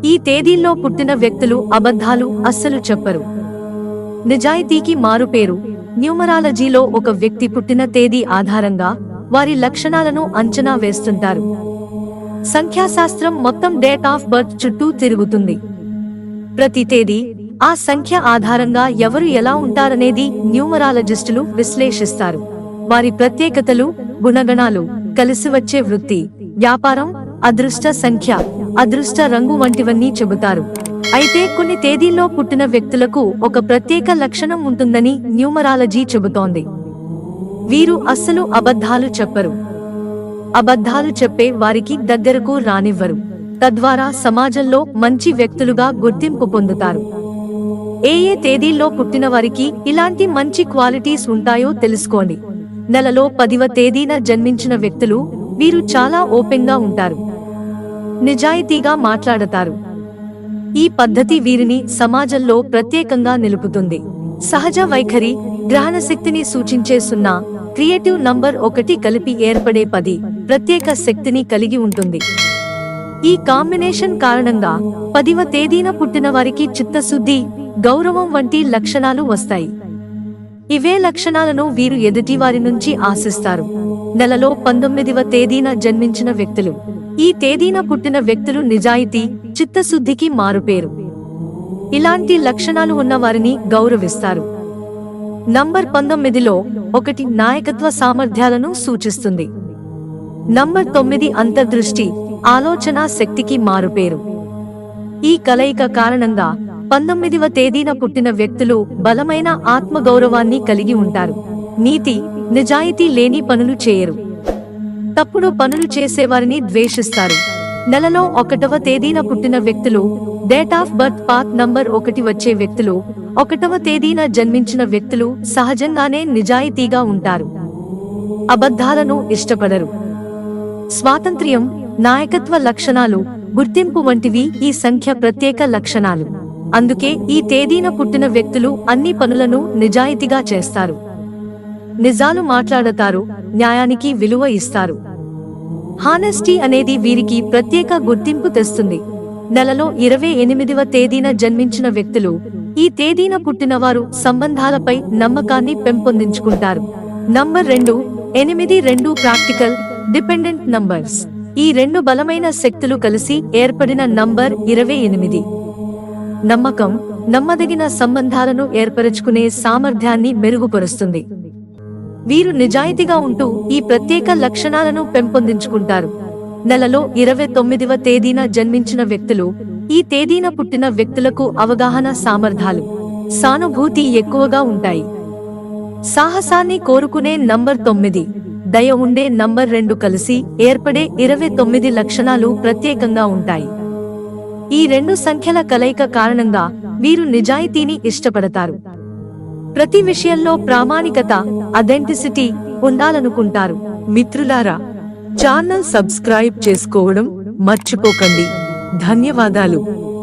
ఈ తేదీల్లో పుట్టిన వ్యక్తులు అబద్ధాలు అస్సలు చెప్పరు. నిజాయితీకి మారుపేరు. న్యూమరాలజీలో ఒక వ్యక్తి పుట్టిన తేదీ ఆధారంగా వారి లక్షణాలను అంచనా వేస్తుంటారు. సంఖ్యాశాస్త్రం మొత్తం డేట్ ఆఫ్ బర్త్ చుట్టూ తిరుగుతుంది. ప్రతి తేదీ, ఆ సంఖ్య ఆధారంగా ఎవరు ఎలా ఉంటారనేది న్యూమరాలజిస్టులు విశ్లేషిస్తారు. వారి ప్రత్యేకతలు, గుణగణాలు, కలిసివచ్చే వృత్తి, వ్యాపారం, అదృష్ట సంఖ్య, అదృష్ట రంగు వంటివన్నీ చెబుతారు. అయితే కొన్ని తేదీల్లో పుట్టిన వ్యక్తులకు ఒక ప్రత్యేక లక్షణం ఉంటుందని న్యూమరాలజీ చెబుతోంది. వీరు అస్సలు అబద్ధాలు చెప్పరు. అబద్ధాలు చెప్పే వారికి దగ్గరకు రానివ్వరు. తద్వారా సమాజంలో మంచి వ్యక్తులుగా గుర్తింపు పొందుతారు. ఏ తేదీల్లో పుట్టిన వారికి ఇలాంటి మంచి క్వాలిటీస్ ఉంటాయో తెలుసుకోండి. నెలలో 10వ తేదీన జన్మించిన వ్యక్తులు, వీరు చాలా ఓపెన్ గా ఉంటారు. నిజాయితీగా మాట్లాడతారు. ఈ పద్ధతి వీరిని సమాజంలో ప్రత్యేకంగా నిలుపుతుంది. సహజ వైఖరి, గ్రహణ శక్తిని సూచించే 0, క్రియేటివ్ నంబర్ 1 కలిపి ఏర్పడే 10 ప్రత్యేక శక్తిని కలిగి ఉంటుంది. ఈ కాంబినేషన్ కారణంగా 10వ తేదీన పుట్టిన వారికి చిత్తశుద్ధి, గౌరవం వంటి లక్షణాలు వస్తాయి. ఇవే లక్షణాలను వీరు ఎదుటివారి నుంచి ఆశిస్తారు. నెలలో 19వ తేదీన జన్మించిన వ్యక్తులు. ఈ తేదీన పుట్టిన వ్యక్తులు నిజాయితీ, చిత్తశుద్ధికి మారుపేరు. ఇలాంటి లక్షణాలు ఉన్న వారిని గౌరవిస్తారు. నంబర్ 19లో 1 నాయకత్వ సామర్థ్యాలను సూచిస్తుంది. నంబర్ 9 అంతర్దృష్టి, ఆలోచన శక్తికి మారుపేరు. ఈ కలయిక కారణంగా 19వ తేదీన పుట్టిన వ్యక్తులు బలమైన ఆత్మగౌరవాన్ని కలిగి ఉంటారు. నీతి, నిజాయితీ లేని పనులు చేయరు. తప్పుడు పనులు చేసేవారిని ద్వేషిస్తారు. నెలలో 1వ తేదీన పుట్టిన వ్యక్తులు, date of birth path number 1 వచ్చే వ్యక్తులు, 1వ తేదీన జన్మించిన వ్యక్తులు సహజంగానే నిజాయితీగా ఉంటారు. అబద్ధాలను ఇష్టపడరు. స్వాతంత్ర్యం, నాయకత్వ లక్షణాలు, గుర్తింపు వంటివి ఈ సంఖ్య ప్రత్యేక లక్షణాలు. అందుకే ఈ తేదీన పుట్టిన వ్యక్తులు అన్ని పనులను నిజాయితీగా చేస్తారు. నిజాలు మాట్లాడతారు, న్యాయానికి విలువ ఇస్తారు. హానెస్టీ అనేది వీరికి ప్రత్యేక గుర్తింపు తెస్తుంది. నెలలో 28వ తేదీన జన్మించిన వ్యక్తులు, ఈ తేదీన పుట్టినవారు సంబంధాలపై నమ్మకాన్ని పెంపొందించుకుంటారు. Number 2, 8, 2 practical, dependent numbers. ఈ 2 బలమైన శక్తులు కలిసి ఏర్పడిన నంబర్ 28. నమ్మకం, నమ్మదగిన సంబంధాలను ఏర్పరచుకునే సామర్థ్యాన్ని మెరుగుపరుస్తుంది. వీరు నిజాయితీగా ఉంటూ ఈ ప్రత్యేక లక్షణాలను పెంపొందించుకుంటారు. నెలలో 29వ తేదీన జన్మించిన వ్యక్తులు, ఈ తేదీన పుట్టిన వ్యక్తులకు అవగాహన సామర్థ్యాలు, సానుభూతి ఎక్కువగా ఉంటాయి. సాహసాన్ని కోరుకునే నంబర్ 9, దయ ఉండే నంబర్ 2 కలిసి ఏర్పడే 29 లక్షణాలు ప్రత్యేకంగా ఉంటాయి. ఈ 2 సంఖ్యల కలయిక కారణంగా వీరు నిజాయితీని ఇష్టపడతారు. ప్రతి విషయంలో ప్రామాణికత, అథెంటిసిటీ ఉండాలనుకుంటారు. మిత్రులారా, ఛానల్ సబ్స్క్రైబ్ చేసుకోవడం మర్చిపోకండి. ధన్యవాదాలు.